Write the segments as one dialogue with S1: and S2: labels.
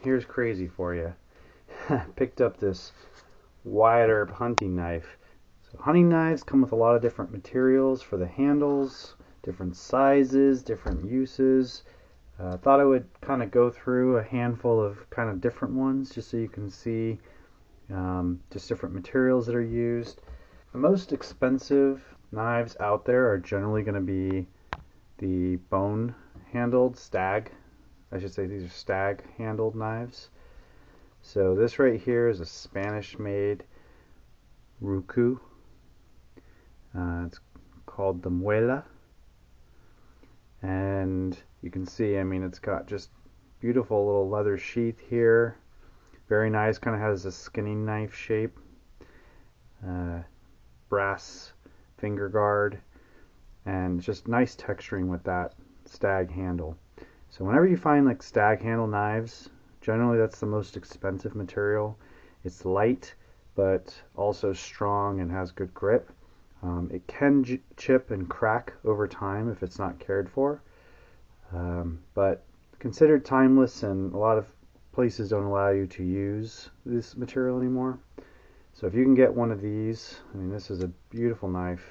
S1: here's crazy for you. Picked up this wide herb hunting knife. So hunting knives come with a lot of different materials for the handles, different sizes, different uses. Thought I would kind of go through a handful of kind of different ones just so you can see just different materials that are used. The most expensive knives out there are generally going to be the bone handled I should say these are stag handled knives. So this right here is a Spanish made Ruko. It's called the Muela. And you can see, I mean, it's got just beautiful little leather sheath here. Very nice, kind of has a skinning knife shape. Brass finger guard. And just nice texturing with that stag handle. So whenever you find like stag handle knives, generally that's the most expensive material. It's light, but also strong and has good grip. It can chip and crack over time if it's not cared for, but considered timeless, and a lot of places don't allow you to use this material anymore. So if you can get one of these, I mean, this is a beautiful knife.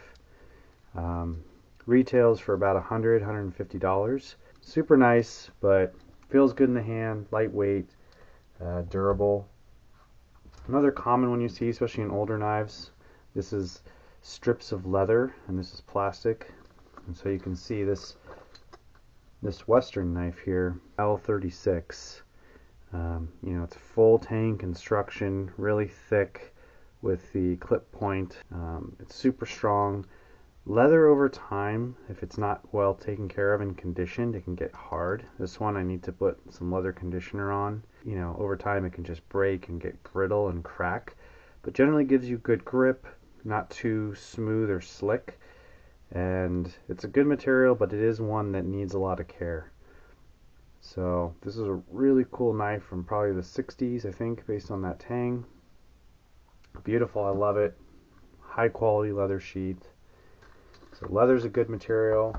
S1: Retails for about $100, $150. Super nice, but feels good in the hand, lightweight, durable. Another common one you see, especially in older knives, this is strips of leather, and this is plastic. And so you can see this Western knife here, L36. You know, it's full tang construction, really thick with the clip point. It's super strong. Leather over time, if it's not well taken care of and conditioned, it can get hard. This one I need to put some leather conditioner on. You know, over time it can just break and get brittle and crack, but generally gives you good grip, not too smooth or slick, and it's a good material, but it is one that needs a lot of care. So this is a really cool knife from probably the 60s, I think, based on that tang. Beautiful, I love it. High quality leather sheath. So leather's a good material.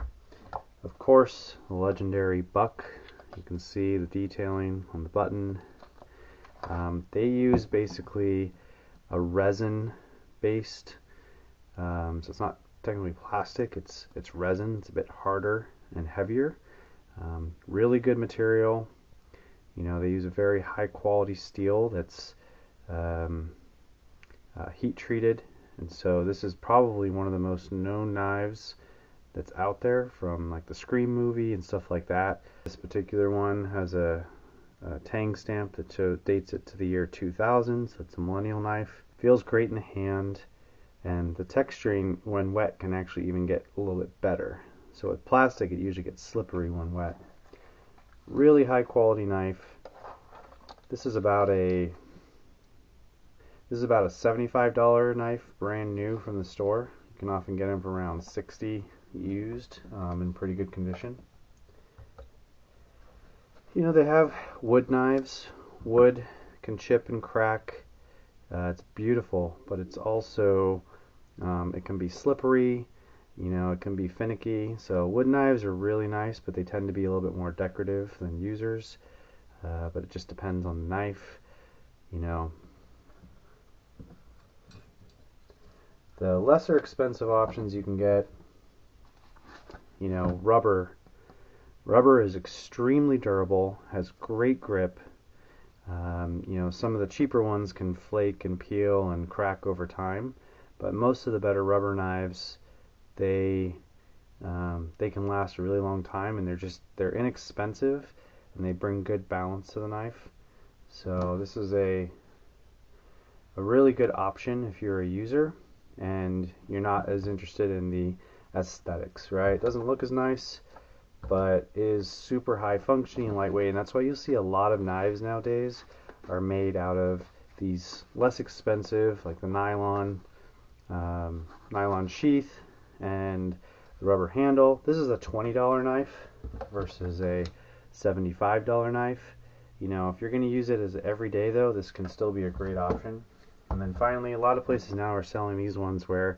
S1: Of course, the legendary buck. You can see the detailing on the button. They use basically a resin based, so it's not technically plastic, it's resin. It's a bit harder and heavier. Really good material. You know, they use a very high quality steel that's heat treated. And so this is probably one of the most known knives that's out there, from like the Scream movie and stuff like that. This particular one has a tang stamp that dates it to the year 2000, so it's a millennial knife. Feels great in the hand, and the texturing when wet can actually even get a little bit better. So with plastic it usually gets slippery when wet. Really high quality knife. This is about a $75 knife, brand new from the store. You can often get them for around $60 used, in pretty good condition. You know, they have wood knives. Wood can chip and crack. It's beautiful, but it's also, it can be slippery. You know, it can be finicky. So wood knives are really nice, but they tend to be a little bit more decorative than users. But it just depends on the knife. You know, the lesser expensive options you can get, you know, rubber. Rubber is extremely durable, has great grip. You know, some of the cheaper ones can flake and peel and crack over time, but most of the better rubber knives, they can last a really long time, and they're inexpensive, and they bring good balance to the knife. So this is a really good option if you're a user and you're not as interested in the aesthetics, right? It doesn't look as nice, but is super high functioning and lightweight, and that's why you'll see a lot of knives nowadays are made out of these less expensive, like the nylon sheath and the rubber handle. This is a $20 knife versus a $75 knife. You know, if you're going to use it as everyday though, this can still be a great option. And then finally, a lot of places now are selling these ones where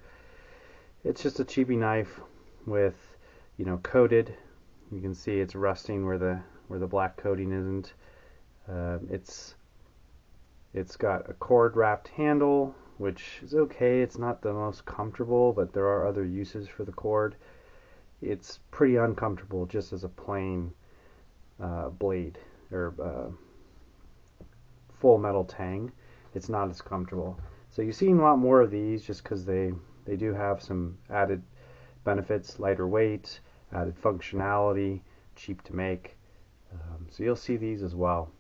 S1: it's just a cheapy knife with, you know, coated. You can see it's rusting where the black coating isn't. It's got a cord wrapped handle, which is okay. It's not the most comfortable, but there are other uses for the cord. It's pretty uncomfortable just as a plain blade or full metal tang. It's not as comfortable. So you've seen a lot more of these just because they do have some added benefits, lighter weight, added functionality, cheap to make. So you'll see these as well.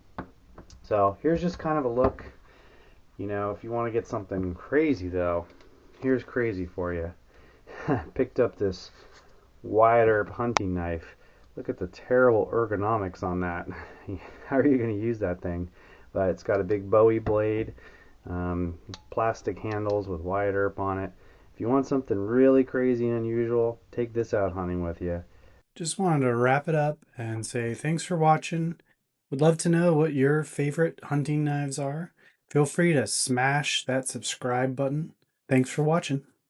S1: So here's just kind of a look. You know, if you want to get something crazy though, here's crazy for you. Picked up this wide herb hunting knife. Look at the terrible ergonomics on that. How are you going to use that thing? But it's got a big Bowie blade, plastic handles with wide herb on it. If you want something really crazy and unusual, take this out hunting with you.
S2: Just wanted to wrap it up and say thanks for watching. Would love to know what your favorite hunting knives are. Feel free to smash that subscribe button. Thanks for watching.